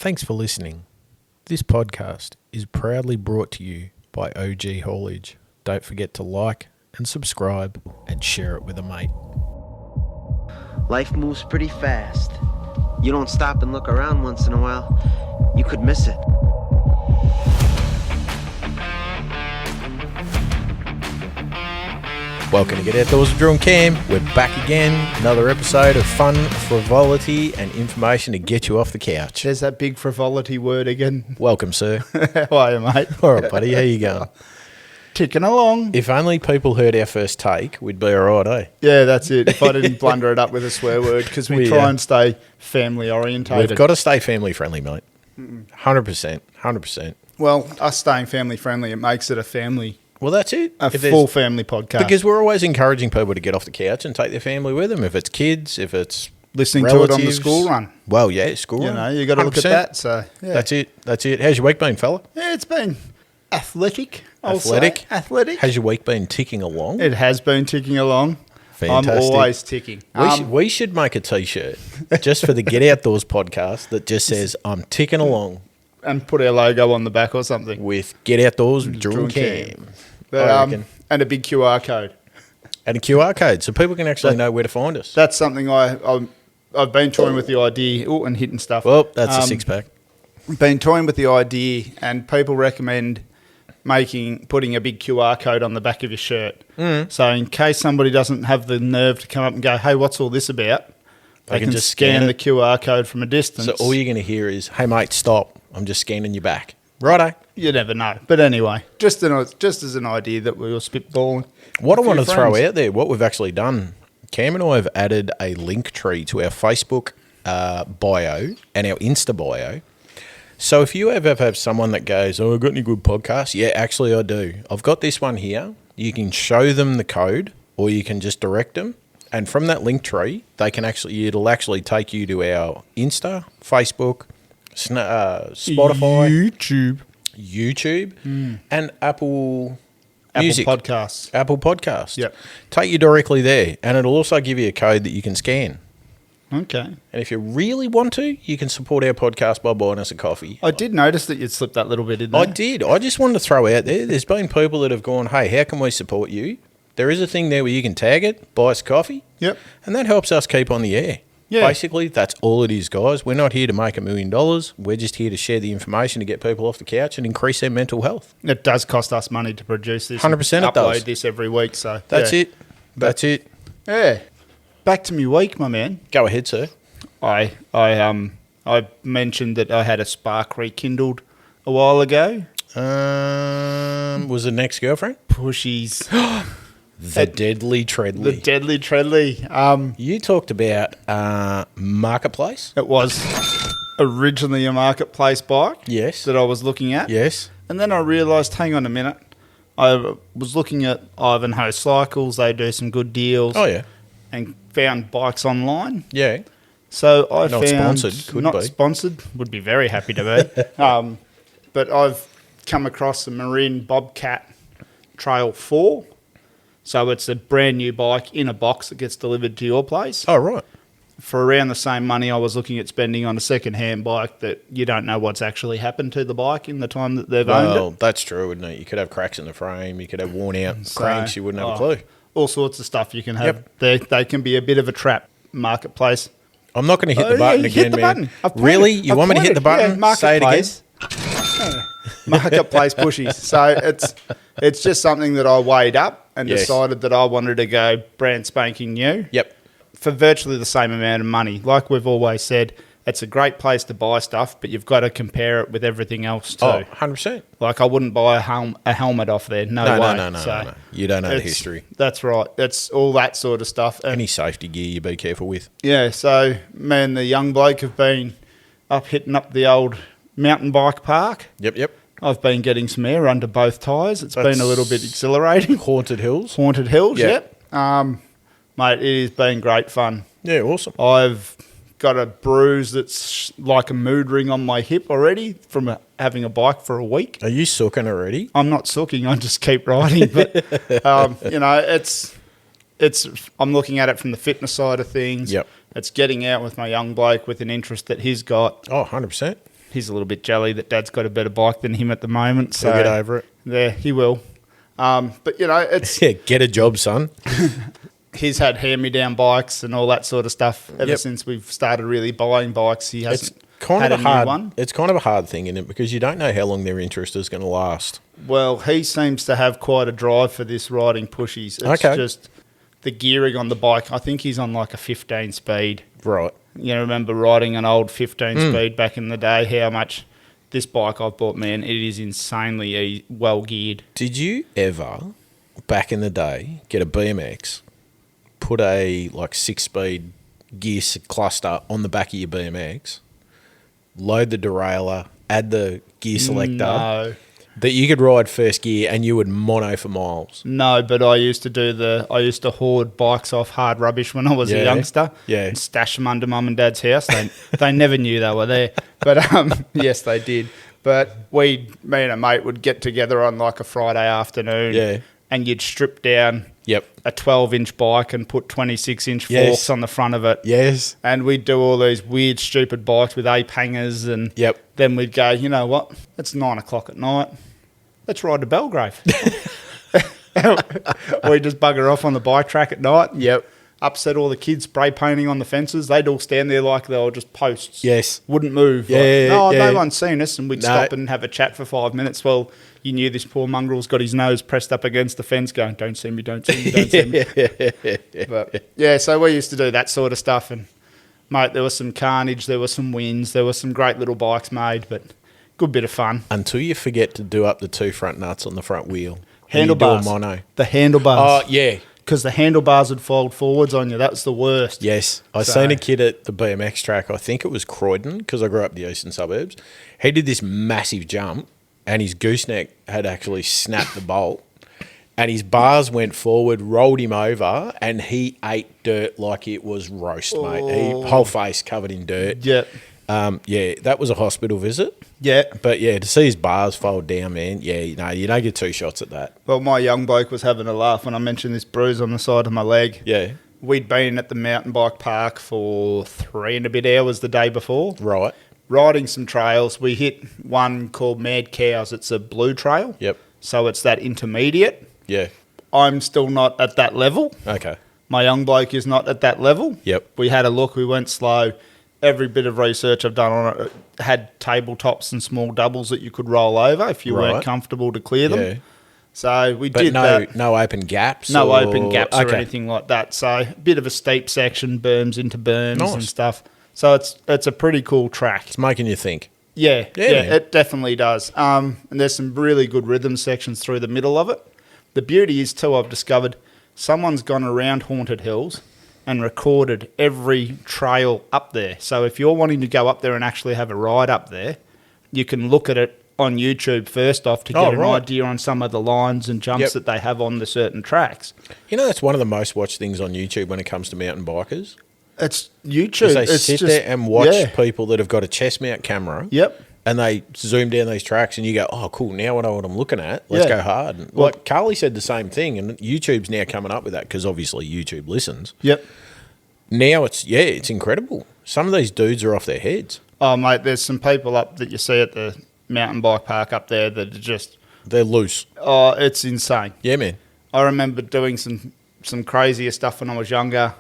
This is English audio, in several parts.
Thanks for listening. This podcast is proudly brought to you by OG Haulage. Don't forget to like and subscribe and share it with a mate. Life moves pretty fast. You don't stop and look around once in a while, you could miss it. Welcome to Get Outdoors with Drew and Cam. We're back again. Another episode of fun, frivolity and information to get you off the couch. There's that big frivolity word again. Welcome, sir. How are you, mate? All right, buddy. How you going? Ticking along. If only people heard our first take, we'd be all right, eh? Yeah, that's it. If I didn't blunder it up with a swear word, because we try and stay family orientated. We've got to stay family friendly, mate. 100%. 100%. Well, us staying family friendly, it makes it a family. Well, that's it. A full family podcast. Because we're always encouraging people to get off the couch and take their family with them. If it's kids, if it's listening relatives, to it on the school run. Well, yeah, school run. You know, you got to look at that. So yeah. That's it. How's your week been, fella? Yeah, it's been athletic. Athletic. Has your week been ticking along? It has been ticking along. Fantastic. I'm always ticking. We should make a T-shirt just for the Get Outdoors podcast that just says "I'm ticking along" and put our logo on the back or something with Get Outdoors with Drew and Cam. But, and a big QR code. And a QR code, so people can actually know where to find us. That's something I've been toying with the idea and hitting stuff. Well, that's a six-pack. Been toying with the idea, and people recommend putting a big QR code on the back of your shirt. So in case somebody doesn't have the nerve to come up and go, hey, what's all this about? They can just scan the QR code from a distance. So all you're going to hear is, hey, mate, stop. I'm just scanning your back. Righto. You never know. But anyway, just as an idea that we were spitballing. What I want to throw out there, what we've actually done, Cam and I have added a link tree to our Facebook bio and our Insta bio. So if you ever have someone that goes, oh, I've got any good podcasts? Yeah, actually I do. I've got this one here. You can show them the code or you can just direct them. And from that link tree, it'll actually take you to our Insta, Facebook, Spotify, YouTube, and Apple Music. Apple Podcasts. Yep. Take you directly there, and it'll also give you a code that you can scan. Okay. And if you really want to, you can support our podcast by buying us a coffee. I did notice that you'd slipped that little bit in there. I did. I just wanted to throw out there, there's been people that have gone, hey, how can we support you? There is a thing there where you can tag it, buy us coffee. Yep. And that helps us keep on the air. Yeah. Basically, that's all it is, guys. We're not here to make $1 million. We're just here to share the information to get people off the couch and increase their mental health. It does cost us money to produce this. 100% and it does. Upload this every week. So That's it. That's it. Yeah. Back to me week, my man. Go ahead, sir. I mentioned that I had a spark rekindled a while ago. Was it an ex-girlfriend? Pushies. The Deadly Treadley. The Deadly Treadley. You talked about Marketplace. It was originally a Marketplace bike. Yes. That I was looking at. Yes. And then I realised, hang on a minute, I was looking at Ivanhoe Cycles. They do some good deals. Oh, yeah. And found bikes online. Yeah. So I not found... sponsored, could not be. Sponsored. Would be very happy to be. But I've come across a Marin Bobcat Trail 4. So it's a brand new bike in a box that gets delivered to your place. Oh, right. For around the same money I was looking at spending on a second-hand bike that you don't know what's actually happened to the bike in the time that they've owned it. Well, that's true, isn't it? You could have cracks in the frame. You could have worn-out cranks. You wouldn't have a clue. All sorts of stuff you can have. Yep. They can be a bit of a trap. Marketplace. I'm not going to hit the button again, man. Really? You want me to hit the button? Yeah, say it again. Marketplace pushies. So it's just something that I weighed up and decided that I wanted to go brand spanking new. Yep. For virtually the same amount of money. Like we've always said, it's a great place to buy stuff, but you've got to compare it with everything else too. Oh, 100%. Like I wouldn't buy a helmet off there. No way. No. You don't know the history. That's right. That's all that sort of stuff. And any safety gear you be careful with. Yeah, so me and the young bloke have been hitting up the old mountain bike park. Yep. I've been getting some air under both tyres. It's been a little bit exhilarating. Haunted Hills, yep. Mate, it has been great fun. Yeah, awesome. I've got a bruise that's like a mood ring on my hip already from having a bike for a week. Are you sooking already? I'm not sooking. I just keep riding. But, I'm looking at it from the fitness side of things. Yep. It's getting out with my young bloke with an interest that he's got. Oh, 100%. he's a little bit jelly that Dad's got a better bike than him at the moment. So He'll get over it. Yeah, he will. But, you know, it's Yeah, get a job, son. he's had hand-me-down bikes and all that sort of stuff ever Yep. since we've started really buying bikes. He It's hasn't kind had of a a hard new one. It's kind of a hard thing, isn't it? Because you don't know how long their interest is going to last. Well, he seems to have quite a drive for this riding pushies. It's Okay. just the gearing on the bike. I think he's on like a 15 speed. Right. You know, remember riding an old 15 speed back in the day, how much this bike I've bought, man, it is insanely well geared. Did you ever, back in the day, get a BMX, put a like 6-speed gear cluster on the back of your BMX, load the derailleur, add the gear selector, that you could ride first gear and you would mono for miles? No, but I used to hoard bikes off hard rubbish when I was a youngster. Yeah. And stash them under Mum and Dad's house. They never knew they were there. But yes, they did. But me and a mate would get together on like a Friday afternoon. Yeah. And you'd strip down Yep. a 12-inch bike and put 26-inch Yes. forks on the front of it. Yes. And we'd do all these weird, stupid bikes with ape hangers. And Yep. then we'd go, you know what? It's 9 o'clock at night. Let's ride to Belgrave. We just bugger off on the bike track at night. Yep. Upset all the kids spray painting on the fences. They'd all stand there like they were just posts. Yes. Wouldn't move. Yeah, No yeah. one's seen us. And we'd No. stop and have a chat for 5 minutes. Well, you knew this poor mongrel's got his nose pressed up against the fence going, don't see me, don't see me, don't see me. But yeah, so we used to do that sort of stuff. And mate, there was some carnage, there were some wins, there were some great little bikes made, but good bit of fun. Until you forget to do up the 2 front nuts on the front wheel. Handlebars. You do a mono. The handlebars. Oh, yeah. Because the handlebars would fold forwards on you. That was the worst. Yes. I So- seen a kid at the BMX track, I think it was Croydon, because I grew up the eastern suburbs. He did this massive jump, and his gooseneck had actually snapped the bolt, and his bars went forward, rolled him over, and he ate dirt like it was roast, mate. Whole face covered in dirt. Yep. Yeah, that was a hospital visit. Yeah. But yeah, to see his bars fold down, man, yeah, you don't get 2 shots at that. Well, my young bloke was having a laugh when I mentioned this bruise on the side of my leg. Yeah. We'd been at the mountain bike park for 3 and a bit hours the day before. Right. Riding some trails. We hit one called Mad Cows. It's a blue trail. Yep. So it's that intermediate. Yeah. I'm still not at that level. Okay. My young bloke is not at that level. Yep. We had a look. We went slow. Every bit of research I've done on it had tabletops and small doubles that you could roll over if you Right. weren't comfortable to clear them. Yeah. So we But did no, that. no open gaps. No or- open gaps or Okay. anything like that. So a bit of a steep section, berms into berms and Nice. stuff. So it's a pretty cool track. It's making you think. Yeah, Yeah, man. it definitely does. And there's some really good rhythm sections through the middle of it. The beauty is too, I've discovered, someone's gone around Haunted Hills and recorded every trail up there. So if you're wanting to go up there and actually have a ride up there, you can look at it on YouTube first off to get an right. idea on some of the lines and jumps Yep. that they have on the certain tracks. You know, that's one of the most watched things on YouTube when it comes to mountain bikers. It's YouTube. Because they It's sit just- there and watch yeah. people that have got a chest mount camera. Yep. And they zoom down these tracks and you go, oh, cool, now I know what I'm looking at. Let's Yeah. go hard. And Well- like Carly said the same thing, and YouTube's now coming up with that because obviously YouTube listens. Yep. Now it's incredible. Some of these dudes are off their heads. Oh, mate, there's some people up that you see at the mountain bike park up there that are just, They're loose. oh, it's insane. Yeah, man. I remember doing some crazier stuff when I was younger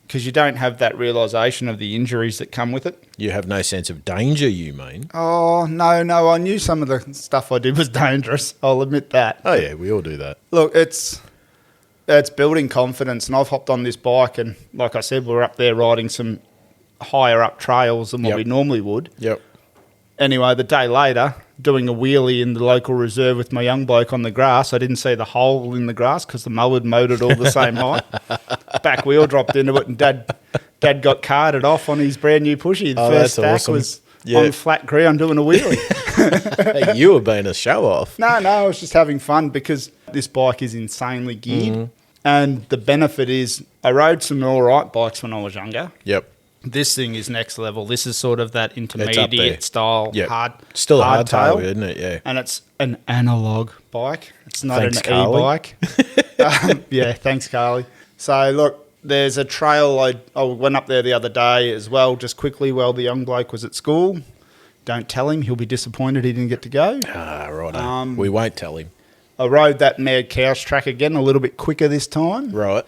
because you don't have that realisation of the injuries that come with it. You have no sense of danger, you mean? Oh, no, I knew some of the stuff I did was dangerous. I'll admit that. Oh, yeah, we all do that. Look, it's building confidence, and I've hopped on this bike, and like I said, we're up there riding some higher up trails than what Yep. we normally would. Yep. Anyway, the day later, doing a wheelie in the local reserve with my young bloke on the grass, I didn't see the hole in the grass because the mower had mowed it all the same height. Back wheel dropped into it, and Dad got carted off on his brand new pushy. The Oh, first that's stack awesome. was Yeah. on flat ground doing a wheelie. Hey, you were being a show off. No, I was just having fun because this bike is insanely geared. Mm-hmm. And the benefit is I rode some all right bikes when I was younger. Yep. This thing is next level. This is sort of that there. intermediate style, Yep. hard, Still a hardtail, hardtail, isn't it? Yeah. and it's an analog bike. It's not Thanks, an Carly. e-bike. Yeah, thanks, Carly. So look, there's a trail. I went up there the other day as well, just quickly while the young bloke was at school. Don't tell him. He'll be disappointed he didn't get to go. Ah, right. We won't tell him. I rode that mad cows track again a little bit quicker this time. Right.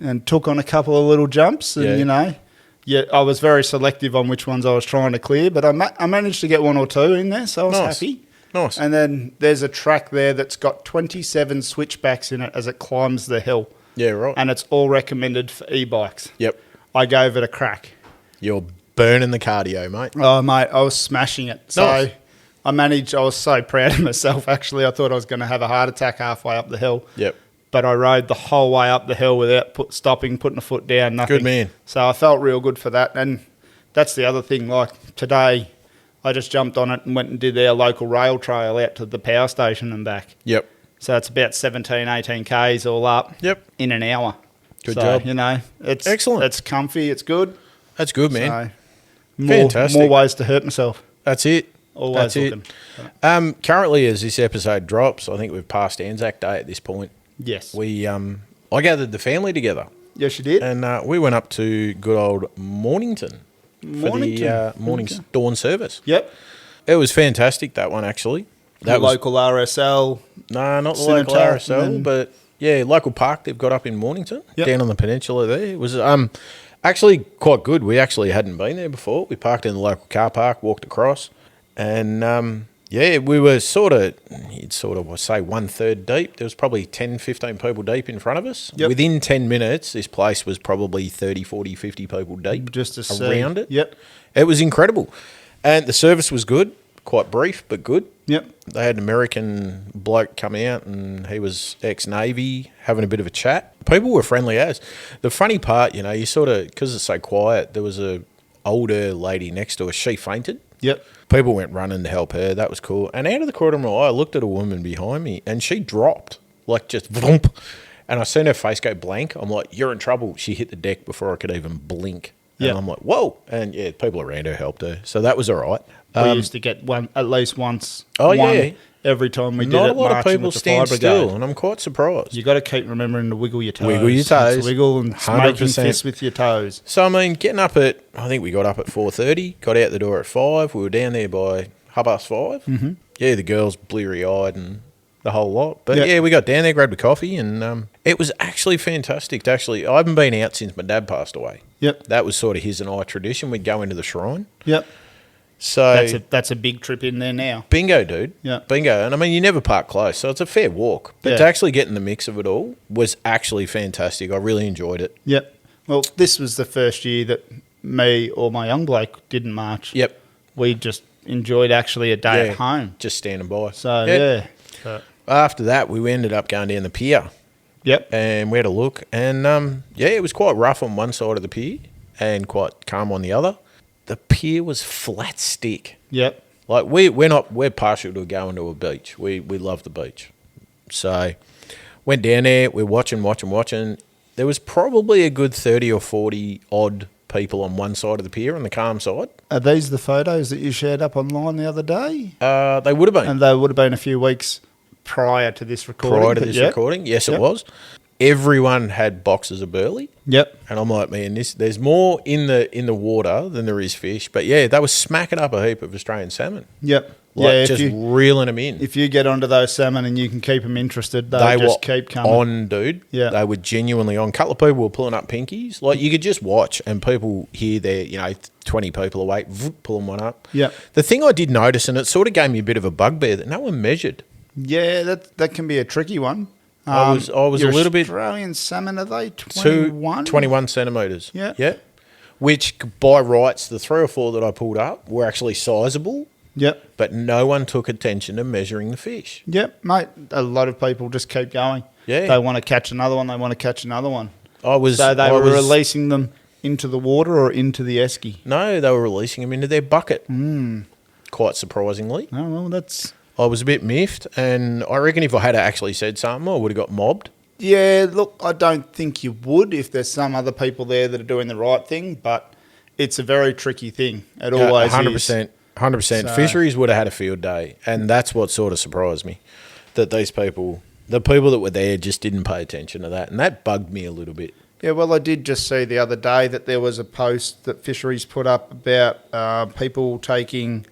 And took on a couple of little jumps. And, I was very selective on which ones I was trying to clear. But I managed to get one or two in there, so I was happy. Nice. And then there's a track there that's got 27 switchbacks in it as it climbs the hill. Yeah, right. And it's all recommended for e-bikes. Yep. I gave it a crack. You're burning the cardio, mate. Oh, mate, I was smashing it. So Nice. I was so proud of myself, actually. I thought I was going to have a heart attack halfway up the hill. Yep. But I rode the whole way up the hill without stopping, putting a foot down, nothing. Good man. So I felt real good for that. And that's the other thing. Like today, I just jumped on it and went and did our local rail trail out to the power station and back. Yep. So it's about 17, 18 Ks all up. Yep. In an hour. Good job. It's excellent. It's comfy. It's good. That's good, man. So Fantastic. More ways to hurt myself. That's it. Always That's it. Currently, as this episode drops, I think we've passed Anzac Day at this point. Yes. I gathered the family together. Yes, you did. And we went up to good old Mornington for the morning dawn service. Yep. It was fantastic, that one, actually. That local RSL. No, not the Senator, local RSL, but local park they've got up in Mornington, down on the peninsula there. It was actually quite good. We actually hadn't been there before. We parked in the local car park, walked across, and we were you'd say 1/3 deep. There was probably 10, 15 people deep in front of us. Yep. Within 10 minutes, this place was probably 30, 40, 50 people deep Just to around see. it. Yep. It was incredible. And the service was good, quite brief, but good. Yep. They had an American bloke come out and he was ex-Navy, having a bit of a chat. People were friendly as. The funny part, you sort of, because it's so quiet, there was a older lady next to us. She fainted. Yep. People went running to help her. That was cool. And out of the corner of my eye, I looked at a woman behind me and she dropped, like just vump. And I seen her face go blank. I'm like, you're in trouble. She hit the deck before I could even blink. And Yep. I'm like, whoa. And people around her helped her. So that was all right. We used to get one at least once. Oh, one yeah. Every time we did Not it. a lot of marching people with the stand fire still, brigade. and I'm quite surprised. You got to keep remembering to wiggle your toes. Wiggle your toes. Just wiggle and making 100%. fists with your toes. So, I mean, getting up I think we got up at 4:30, got out the door at 5. We were down there by 5:30. Mm-hmm. Yeah, the girls bleary-eyed and the whole lot. But, Yep. we got down there, grabbed a coffee, and it was actually fantastic. I haven't been out since my dad passed away. Yep. That was sort of his and I tradition. We'd go into the shrine. Yep. So That's a big trip in there now. bingo, dude. Yeah. Bingo. And I mean, you never park close, so it's a fair walk. But Yeah. to actually get in the mix of it all was actually fantastic. I really enjoyed it. Yep. Well, this was the first year that me or my young bloke didn't march. Yep. We just enjoyed actually a day Yeah. at home. Just standing by. So, Yeah. yeah. After that, we ended up going down the pier Yep. and we had a look. And it was quite rough on one side of the pier and quite calm on the other. The pier was flat stick. Yep. Like we're partial to going to a beach. We love the beach. So went down there, we're watching. There was probably a good 30 or 40 odd people on one side of the pier on the calm side. Are these the photos that you shared up online the other day? They would have been. And they would have been a few weeks prior to this recording. Prior to but this yep. recording. Yes, Yep. it was. Everyone had boxes of burley. Yep. And I'm like, man, there's more in the water than there is fish. But yeah, they were smacking up a heap of Australian salmon. Yep. Like just reeling them in. If you get onto those salmon and you can keep them interested, They just were keep coming. on, dude. Yeah. They were genuinely on. A couple of people were pulling up pinkies. Like you could just watch and people hear their, 20 people awake, pulling one up. Yep. The thing I did notice, and it sort of gave me a bit of a bugbear, that no one measured. Yeah, that can be a tricky one. I was your a little bit... Australian salmon, are they 21? 21 centimetres. Yeah. Yeah. Which, by rights, the 3 or 4 that I pulled up were actually sizable, Yep. but no one took attention to measuring the fish. Yep, mate. A lot of people just keep going. Yeah. They want to catch another one. They want to catch another one. I was... So they I were was- releasing them into the water or into the esky? No, they were releasing them into their bucket. Quite surprisingly. Oh, well, that's... I was a bit miffed, and I reckon if I had actually said something, I would have got mobbed. Yeah, look, I don't think you would if there's some other people there that are doing the right thing, but it's a very tricky thing. It always 100%. is. 100%. So- Fisheries would have had a field day, and that's what sort of surprised me, that these people, the people that were there just didn't pay attention to that, and that bugged me a little bit. Yeah, well, I did just see the other day that there was a post that Fisheries put up about people taking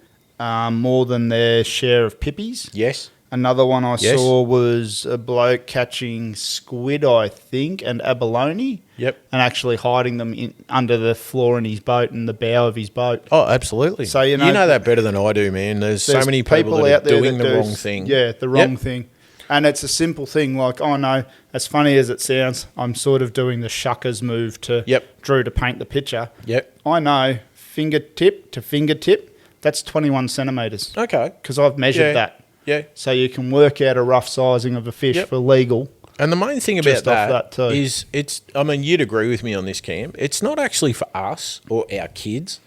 more than their share of pippies. Yes. Another one I Yes. saw was a bloke catching squid, I think, and abalone. Yep. And actually hiding them under the floor in his boat and the bow of his boat. Oh, absolutely. So, you know that better than I do, man. There's so many people that out are there doing that the do wrong thing. Yeah, the wrong thing. And it's a simple thing like, oh no, as funny as it sounds, I'm sort of doing the shuckers move to Drew to paint the picture. Yep. I know fingertip to fingertip, that's 21 centimetres. Okay. Because I've measured that. Yeah. So you can work out a rough sizing of a fish for legal. And the main thing about Just off that too. is it's, I mean, you'd agree with me on this, Cam. It's not actually for us or our kids.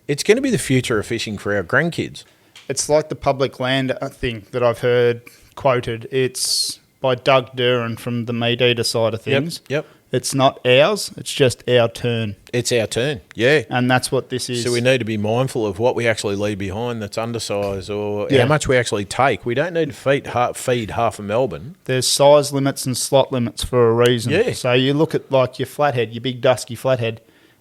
It's going to be the future of fishing for our grandkids. It's like the public land thing that I've heard quoted. It's by Doug Duran from the Meat Eater side of things. Yep. It's not ours. It's just our turn. It's our turn. Yeah. And that's what this is. So we need to be mindful of what we actually leave behind that's undersized or how much we actually take. We don't need to feed half of Melbourne. There's size limits and slot limits for a reason. Yeah. So you look at like your flathead, your big dusky flathead,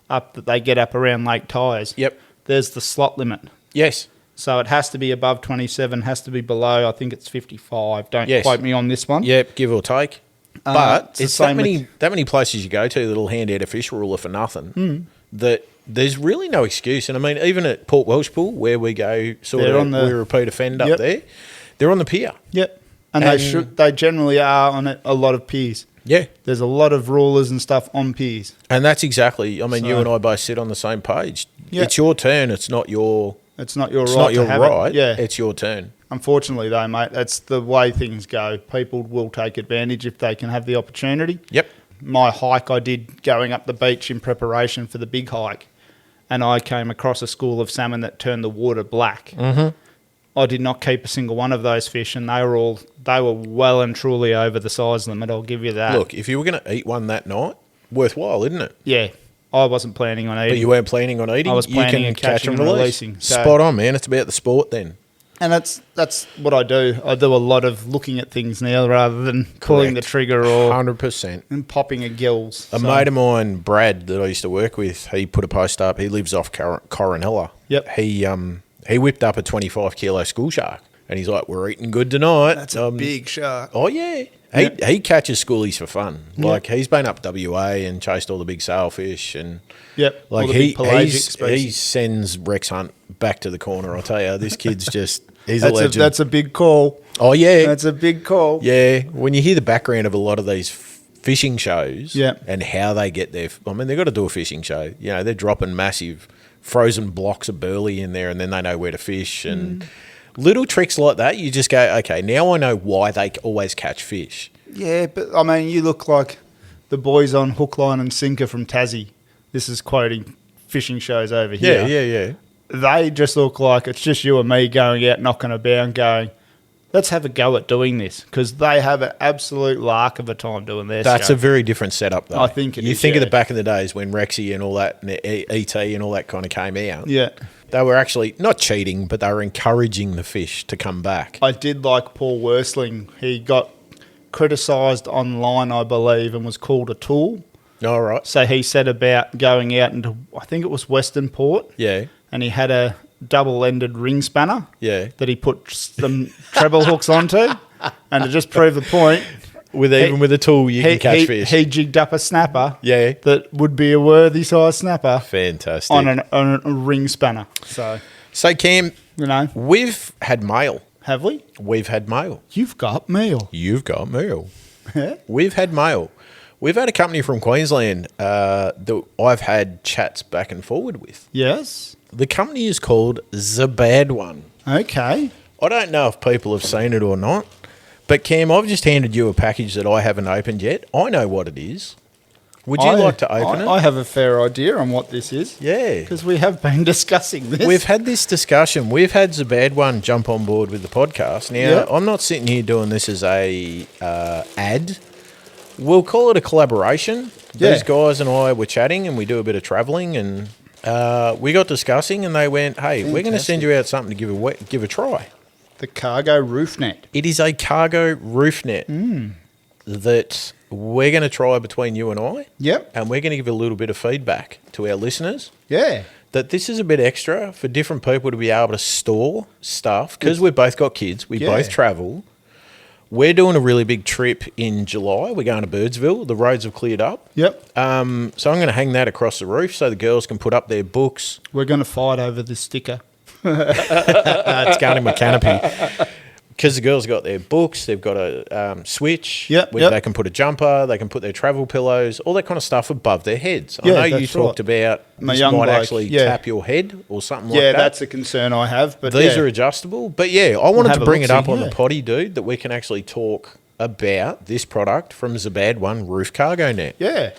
up that they get up around Lake Tyers. Yep. There's the slot limit. Yes. So it has to be above 27, has to be below, I think it's 55. Don't quote me on this one. Yep, give or take. But it's the that same many places you go to that'll hand out a fish ruler for nothing. That there's really no excuse. And I mean, even at Port Welshpool, where we go, we repeat offend up there, they're on the pier. Yep. And they generally are on a lot of piers. Yeah. There's a lot of rulers and stuff on piers. And that's exactly, I mean, you and I both sit on the same page. Yep. It's your turn. It's not your right. Yeah. It's your turn. Unfortunately, though, mate, that's the way things go. People will take advantage if they can have the opportunity. Yep. My hike I did going up the beach in preparation for the big hike, and I came across a school of salmon that turned the water black. Mm-hmm. I did not keep a single one of those fish, and they were well and truly over the size limit. I'll give you that. Look, if you were going to eat one that night, worthwhile, isn't it? Yeah. I wasn't planning on eating. But you weren't planning on eating? I was planning on catching and releasing. So. Spot on, man. It's about the sport then. And that's what I do. I do a lot of looking at things now rather than pulling the trigger or 100%. And popping a gills. A mate of mine, Brad, that I used to work with, he put a post up. He lives off Coronella. Yep. He whipped up a 25-kilo school shark. And he's like, we're eating good tonight. That's a big shark. Oh, yeah. He catches schoolies for fun. Like, he's been up WA and chased all the big sailfish. And like all the big pelagic species. He sends Rex Hunt back to the corner. I'll tell you, this kid's he's a legend. That's a big call. Oh, yeah. That's a big call. Yeah. When you hear the background of a lot of these fishing shows and how they get there, I mean, they've got to do a fishing show. You know, they're dropping massive frozen blocks of burley in there and then they know where to fish and little tricks like that. You just go, okay, now I know why they always catch fish. Yeah, but I mean, you look like the boys on Hook, Line and Sinker from Tassie. This is quoting fishing shows over here. Yeah. They just look like it's just you and me going out, knocking about and going, let's have a go at doing this because they have an absolute lark of a time doing their That's a very different setup, though. I think it is. You think of the back in the days when Rexy and all that, and ET and all that kind of came out. Yeah. They were actually not cheating, but they were encouraging the fish to come back. I did like Paul Worsling. He got criticised online, I believe, and was called a tool. All right. So he said about going out into, I think it was Western Port. Yeah. And he had a double-ended ring spanner. Yeah. That he put some treble hooks onto. And to just prove the point, with a tool you can catch fish. He jigged up a snapper. Yeah. That would be a worthy size snapper. Fantastic. On a ring spanner. So Cam, we've had mail. Have we? We've had mail. You've got mail. You've got mail. We've had mail. We've had a company from Queensland that I've had chats back and forward with. Yes. The company is called The Bad One. Okay. I don't know if people have seen it or not, but Cam, I've just handed you a package that I haven't opened yet. I know what it is. Would you like to open it? I have a fair idea on what this is. Yeah. Because we have been discussing this. We've had this discussion. We've had The Bad One jump on board with the podcast. Now, I'm not sitting here doing this as a ad. We'll call it a collaboration. Yeah. These guys and I were chatting and we do a bit of travelling and we got discussing and they went, hey, we're going to send you out something to give a try. The cargo roof net. It is a cargo roof net that we're going to try between you and I. Yep. And we're going to give a little bit of feedback to our listeners. Yeah. that this is a bit extra for different people to be able to store stuff because we've both got kids. We both travel. We're doing a really big trip in July. We're going to Birdsville. The roads have cleared up. Yep. So I'm going to hang that across the roof so the girls can put up their books. We're going to fight over the sticker. It's going in my canopy. Because the girls got their books, they've got a switch. They can put a jumper, they can put their travel pillows, all that kind of stuff above their heads. I know you talked about this might actually tap your head or something like that. Yeah, that's a concern I have. But these are adjustable. But I wanted to bring it up on the potty, dude, that we can actually talk about this product from Zabad One Roof Cargo Net. Yeah.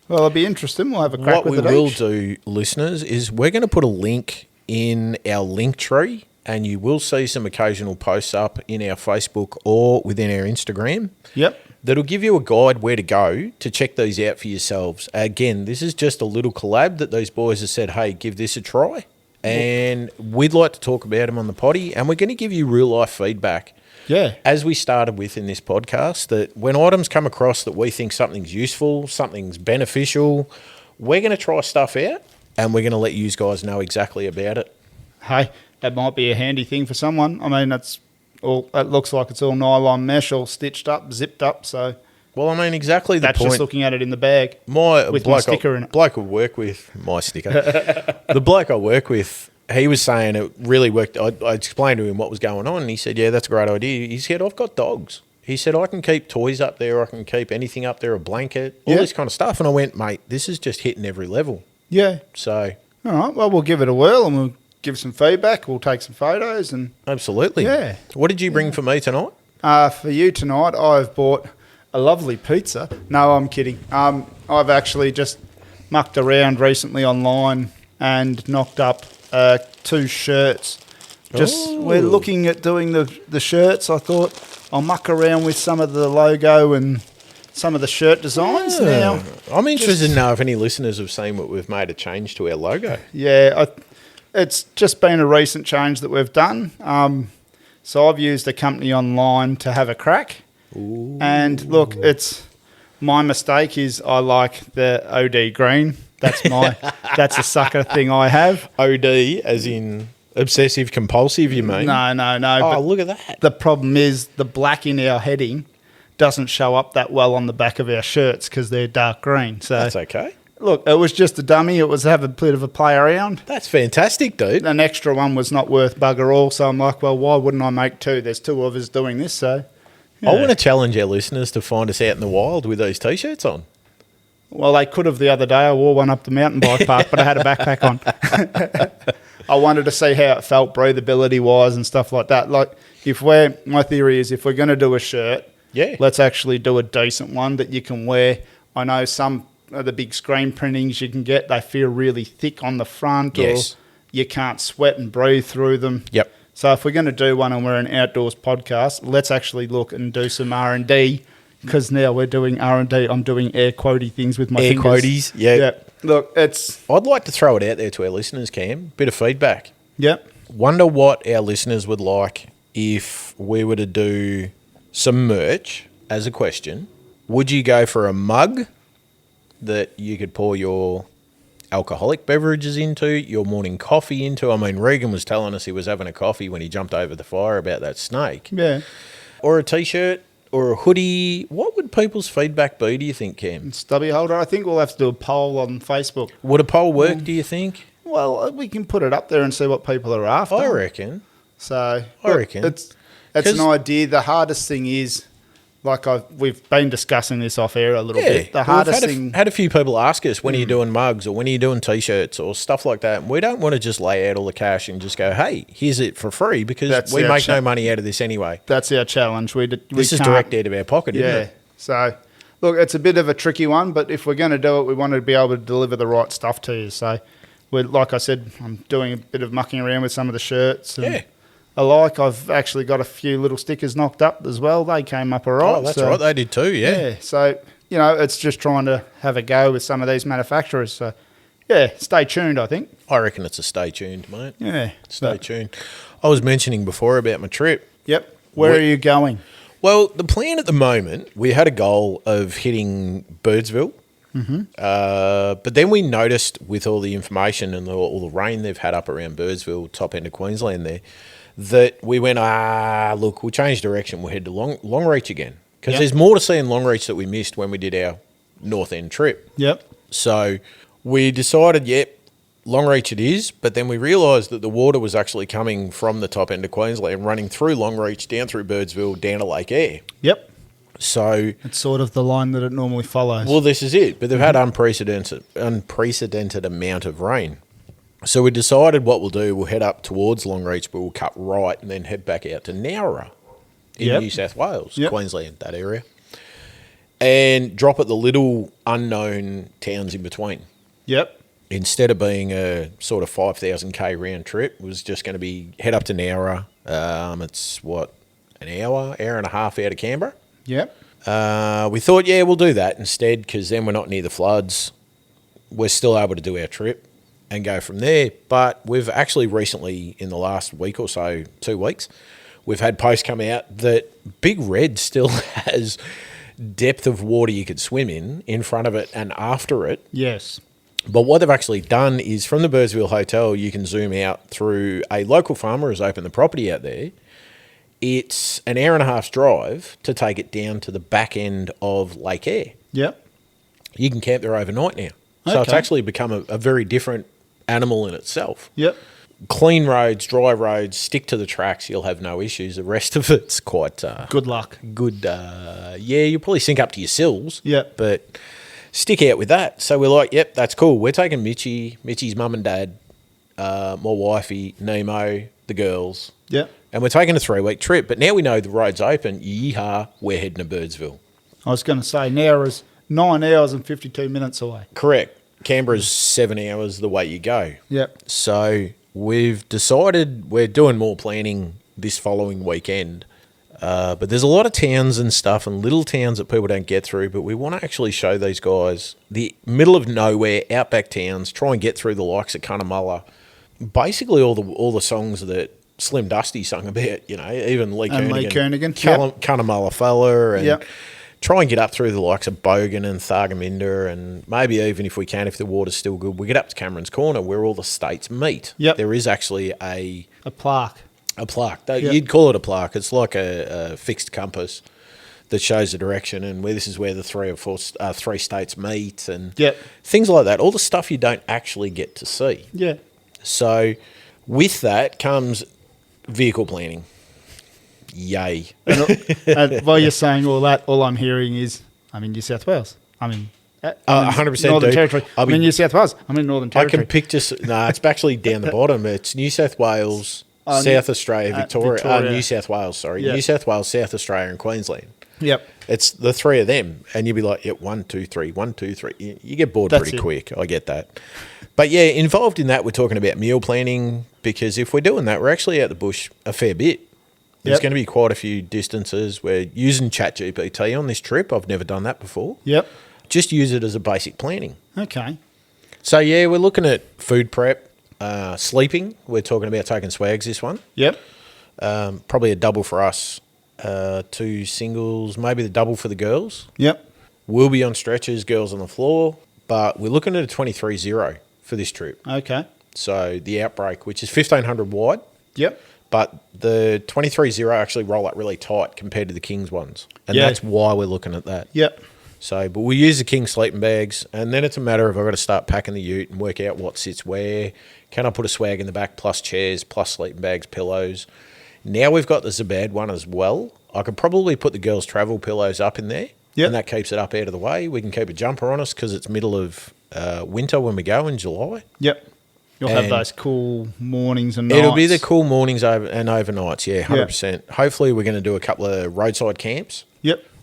Well, it'll be interesting. We'll have a crack with it. What we will do, listeners, is we're going to put a link in our link tree. And you will see some occasional posts up in our Facebook or within our Instagram. Yep. That'll give you a guide where to go to check these out for yourselves. Again, this is just a little collab that these boys have said, hey, give this a try. And we'd like to talk about them on the potty. And we're going to give you real life feedback. Yeah. As we started with in this podcast, that when items come across that we think something's useful, something's beneficial, we're going to try stuff out and we're going to let you guys know exactly about it. Hey. That might be a handy thing for someone. I mean, it looks like it's all nylon mesh, all stitched up, zipped up. So, well, I mean, exactly the point. That's just looking at it in the bag with my sticker in it. Bloke I work with, my sticker. The bloke I work with, he was saying it really worked. I explained to him what was going on, and he said, yeah, that's a great idea. He said, I've got dogs. He said, I can keep toys up there. I can keep anything up there, a blanket, all this kind of stuff. And I went, mate, this is just hitting every level. Yeah. So. All right. Well, we'll give it a whirl and we'll give some feedback. We'll take some photos and absolutely. Yeah. What did you bring for me tonight? For you tonight, I've bought a lovely pizza. No, I'm kidding. I've actually just mucked around recently online and knocked up 2 shirts. We're looking at doing the shirts. I thought I'll muck around with some of the logo and some of the shirt designs now. I'm interested to know if any listeners have seen what we've made a change to our logo. Yeah, it's just been a recent change that we've done. So I've used a company online to have a crack. Ooh. And look, it's my mistake is I like the OD green. That's that's a sucker thing I have. OD as in obsessive compulsive, you mean? No. Oh, look at that. The problem is the black in our heading doesn't show up that well on the back of our shirts because they're dark green. So that's okay. Look, it was just a dummy. It was have a bit of a play around. That's fantastic, dude. An extra one was not worth bugger all. So I'm like, well, why wouldn't I make 2? There's 2 of us doing this. So I want to challenge our listeners to find us out in the wild with those T-shirts on. Well, they could have the other day. I wore one up the mountain bike park, but I had a backpack on. I wanted to see how it felt breathability-wise and stuff like that. Like, my theory is if we're going to do a shirt, let's actually do a decent one that you can wear. I know some of the big screen printings you can get, they feel really thick on the front or you can't sweat and breathe through them. Yep. So if we're going to do one and we're an outdoors podcast, let's actually look and do some R&D because now we're doing R&D. I'm doing air quotey things with my fingers. Air quoties, yeah. Look, I'd like to throw it out there to our listeners, Cam. Bit of feedback. Yep. Wonder what our listeners would like if we were to do some merch as a question. Would you go for a mug that you could pour your alcoholic beverages into, your morning coffee into? I mean, Regan was telling us he was having a coffee when he jumped over the fire about that snake. Yeah. Or a T-shirt or a hoodie. What would people's feedback be, do you think, Cam? Stubby holder. I think we'll have to do a poll on Facebook. Would a poll work, do you think? Well, we can put it up there and see what people are after. I reckon. So, I reckon. It's an idea. The hardest thing is, like we've been discussing this off air a little bit. The hardest thing... had a few people ask us, when are you doing mugs or when are you doing T-shirts or stuff like that? We don't want to just lay out all the cash and just go, hey, here's it for free because we make no money out of this anyway. That's our challenge. This is direct out of our pocket, isn't it? So, look, it's a bit of a tricky one, but if we're going to do it, we want to be able to deliver the right stuff to you. So, like I said, I'm doing a bit of mucking around with some of the shirts. And I've actually got a few little stickers knocked up as well. They came up all right. Oh, that's right. They did too, Yeah. So, it's just trying to have a go with some of these manufacturers. So, stay tuned, I think. I reckon it's a stay tuned, mate. Yeah. Stay tuned. I was mentioning before about my trip. Yep. Where are you going? Well, the plan at the moment, we had a goal of hitting Birdsville But then we noticed with all the information and all the rain they've had up around Birdsville, top end of Queensland there, that we went, look, we'll change direction. We'll head to Longreach again. Because there's more to see in Longreach that we missed when we did our North End trip. Yep. So we decided, Longreach it is, but then we realised that the water was actually coming from the top end of Queensland, running through Longreach, down through Birdsville, down to Lake Eyre. Yep. So it's sort of the line that it normally follows. Well, this is it. But they've had unprecedented amount of rain. So we decided what we'll do, we'll head up towards Longreach, but we'll cut right and then head back out to Nowra in New South Wales, Queensland, that area, and drop at the little unknown towns in between. Yep. Instead of being a sort of 5,000k round trip, it was just going to be head up to Nowra. It's an hour and a half out of Canberra. Yep. We thought, we'll do that instead because then we're not near the floods. We're still able to do our trip and go from there. But we've actually recently, in the last week or so, 2 weeks, we've had posts come out that Big Red still has depth of water you could swim in front of it and after it. Yes. But what they've actually done is from the Birdsville Hotel, you can zoom out through a local farmer who's opened the property out there. It's an hour and a half's drive to take it down to the back end of Lake Eyre. Yep. You can camp there overnight now. So it's actually become a very different animal in itself. Yep. Clean roads, dry roads, stick to the tracks, you'll have no issues. The rest of it's quite... good luck. Good, you'll probably sink up to your sills. Yep. But stick out with that. So we're like, that's cool. We're taking Mitchie's mum and dad, my wifey, Nemo, the girls. Yep. And we're taking a 3-week trip. But now we know the road's open. Yeehaw, we're heading to Birdsville. I was going to say, Nowra's 9 hours and 52 minutes away. Correct. Canberra's 7 hours the way you go. Yep. So we've decided we're doing more planning this following weekend. But there's a lot of towns and stuff and little towns that people don't get through. But we want to actually show these guys the middle of nowhere, outback towns, try and get through the likes of Cunnamulla. Basically all the songs that Slim Dusty sung about, even Lee Kernaghan. Cunnamulla Fella and try and get up through the likes of Bogan and Thargomindah and maybe even if we can, if the water's still good, we get up to Cameron's Corner where all the states meet. Yep. There is actually a plaque. A plaque. You'd call it a plaque. It's like a fixed compass that shows the direction and this is where the three states meet and things like that. All the stuff you don't actually get to see. Yeah. So with that comes vehicle planning. Yay. And while you're saying all that, all I'm hearing is, I'm in New South Wales. I'm in 100% Northern Territory. I'm in New South Wales. I'm in Northern Territory. I can picture... No, it's actually down the bottom. It's New South Wales, South Australia, Victoria. New South Wales, sorry. Yep. New South Wales, South Australia and Queensland. Yep. It's the three of them. And you'd be like, 1, 2, 3, 1, 2, 3. You get bored pretty quick. I get that. But involved in that, we're talking about meal planning because if we're doing that, we're actually out the bush a fair bit. There's going to be quite a few distances. We're using ChatGPT on this trip. I've never done that before. Yep. Just use it as a basic planning. Okay. So, we're looking at food prep, sleeping. We're talking about taking swags this one. Yep. Probably a double for us, 2 singles, maybe the double for the girls. Yep. We'll be on stretchers, girls on the floor, but we're looking at a 23-0 for this trip. Okay. So, the outbreak, which is 1,500 wide. Yep. But the 23-0 actually roll up really tight compared to the Kings ones. And that's why we're looking at that. Yep. So, but we use the King sleeping bags, and then it's a matter of I've got to start packing the ute and work out what sits where. Can I put a swag in the back, plus chairs, plus sleeping bags, pillows? Now we've got the Zabad one as well. I could probably put the girls' travel pillows up in there, and that keeps it up out of the way. We can keep a jumper on us because it's middle of winter when we go in July. Yep. You'll have those cool mornings and nights. It'll be the cool mornings and overnights, 100%. Yep. Hopefully we're going to do a couple of roadside camps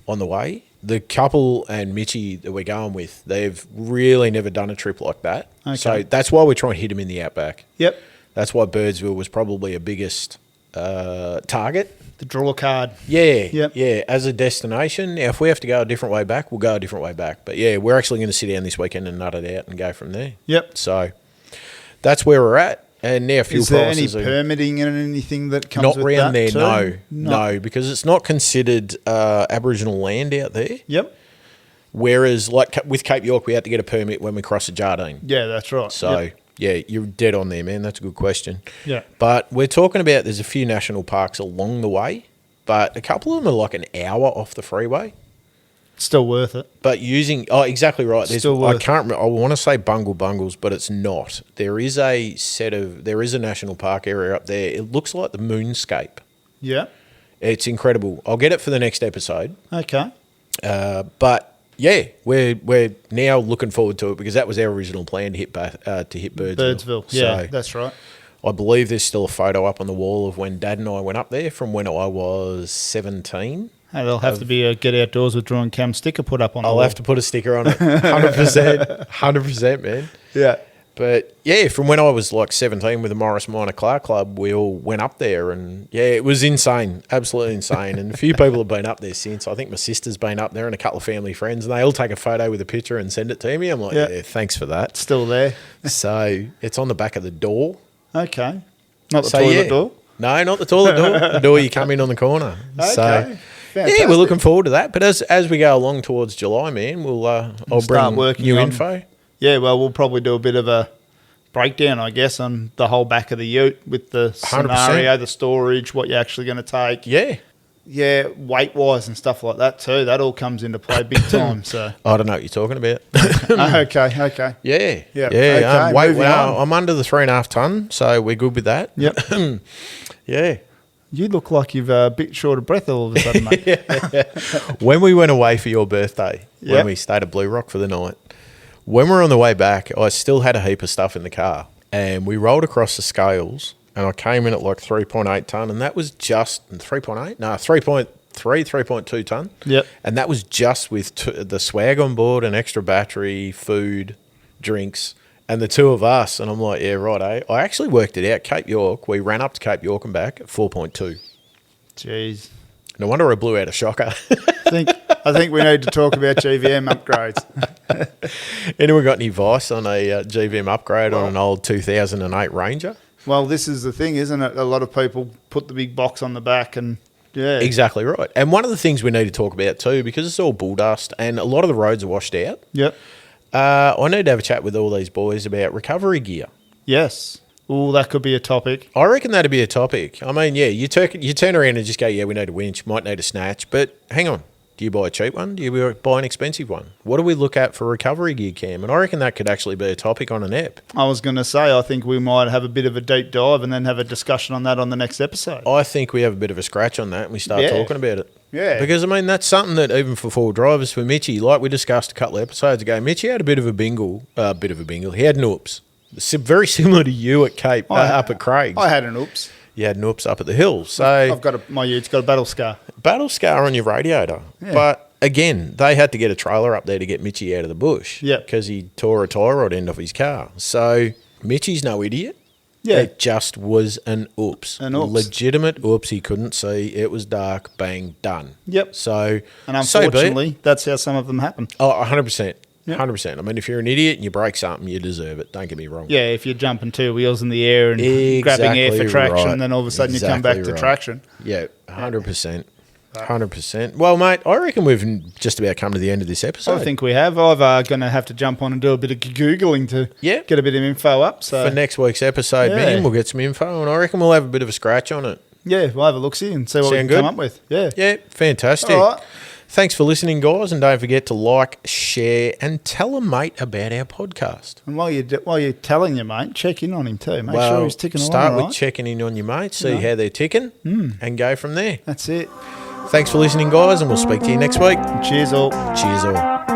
on the way. The couple and Mitchie that we're going with, they've really never done a trip like that. Okay. So that's why we're trying to hit them in the outback. Yep. That's why Birdsville was probably a biggest target. The draw card. Yeah. As a destination. Now, if we have to go a different way back, we'll go a different way back. But, we're actually going to sit down this weekend and nut it out and go from there. Yep. So that's where we're at. And now fuel prices Is there any permitting and anything that comes with that? Not around there, no, because it's not considered Aboriginal land out there. Yep. Whereas, like with Cape York, we had to get a permit when we cross the Jardine. Yeah, that's right. So, yeah, you're dead on there, man. That's a good question. Yeah. But we're talking about there's a few national parks along the way, but a couple of them are like an hour off the freeway. Still worth it. But exactly right. Still worth I can't remember. I want to say Bungles, but it's not. There is a national park area up there. It looks like the moonscape. Yeah. It's incredible. I'll get it for the next episode. Okay. But yeah, we're now looking forward to it because that was our original plan to hit Birdsville. Birdsville. Yeah, So that's right. I believe there's still a photo up on the wall of when Dad and I went up there from when I was 17. Hey, there'll have to be a Get Outdoors with Drew and Cam sticker put up on the wall. I'll have to put a sticker on it. 100%. 100%, man. Yeah. But yeah, from when I was like 17 with the Morris Minor Clark Club, we all went up there and yeah, it was insane. Absolutely insane. And a few people have been up there since. I think my sister's been up there and a couple of family friends and they all take a photo with a picture and send it to me. I'm like, yeah thanks for that. Still there. So it's on the back of the door. Okay. Not the toilet door? No, not the toilet door. The door you come in on the corner. Okay. So Fantastic. yeah, we're looking forward to that. But as we go along towards July, man, I'll start bring working new on- info. Yeah, well, we'll probably do a bit of a breakdown, I guess, on the whole back of the ute with the 100%. scenario, the storage, what you're actually going to take. Yeah. Yeah, weight-wise and stuff like that too. That all comes into play big time. So I don't know what you're talking about. Okay. Yeah. Yeah. Okay, Okay, wait, moving on. I'm under the 3.5 ton, so we're good with that. Yep. Yeah. You look like you've a bit short of breath all of a sudden, mate. When we went away for your birthday, Yep. when we stayed at Blue Rock for the night, when we were on the way back, I still had a heap of stuff in the car. And we rolled across the scales, and I came in at like 3.8 tonne, and that was just 3.8? No, 3.3, 3.2 tonne. Yep. And that was just with the swag on board, an extra battery, food, drinks, and the two of us. And I'm like, yeah, right, eh? I actually worked it out. Cape York, we ran up to Cape York and back at 4.2. Jeez. No wonder I blew out a shocker. I think we need to talk about GVM upgrades. Anyone got any advice on a GVM upgrade on an old 2008 Ranger? Well, this is the thing, isn't it? A lot of people put the big box on the back and, yeah. Exactly right. And one of the things we need to talk about too, because it's all bull dust and a lot of the roads are washed out, Yep. I need to have a chat with all these boys about recovery gear. Yes. Oh, that could be a topic. I reckon that'd be a topic. I mean, yeah, you turn around and just go, yeah, we need a winch, might need a snatch, but hang on. Do you buy a cheap one? Do you buy an expensive one? What do we look at for recovery gear, Cam? And I reckon that could actually be a topic on an ep. I was going to say, I think we might have a bit of a deep dive and then have a discussion on that on the next episode. I think we have a bit of a scratch on that and we start Yeah. talking about it. Yeah. Because, I mean, that's something that even for four drivers, for Mitchie, like we discussed a couple of episodes ago, Mitchie had a bit of a bingle. He had noops. Very similar to you at Cape, up at Craig's. I had an oops. You had noops up at the hills. So I've got my ute's got a battle scar. battle scar on your radiator. Yeah. But again, they had to get a trailer up there to get Mitchie out of the bush. Yep. Because he tore a tie rod end off his car. So Mitchie's no idiot. Yeah. It just was an oops. An oops. Legitimate oops. He couldn't see. It was dark. Bang. Done. Yep. So, And so be it. unfortunately, that's how some of them happen. Oh, 100%. Yep. 100%. I mean, if you're an idiot and you break something, you deserve it. Don't get me wrong. Yeah, if you're jumping two wheels in the air and grabbing air for Exactly traction, right. then all of a sudden you come back Exactly to right. traction. Yeah, 100%. 100%. Well, mate, I reckon we've just about come to the end of this episode. I think we have. I'm going to have to jump on and do a bit of Googling to Yeah. get a bit of info up. So for next week's episode, Yeah. man, we'll get some info, and I reckon we'll have a bit of a scratch on it. yeah, we'll have a look-see and see what we Sound can come good? up with. Yeah. Yeah, fantastic. All right. Thanks for listening, guys, and don't forget to like, share, and tell a mate about our podcast. And while you're telling your mate, check in on him too. Make sure he's ticking along start all with right. checking in on your mates, see Yeah. how they're ticking, and go from there. That's it. Thanks for listening, guys, and we'll speak to you next week. Cheers all. Cheers all.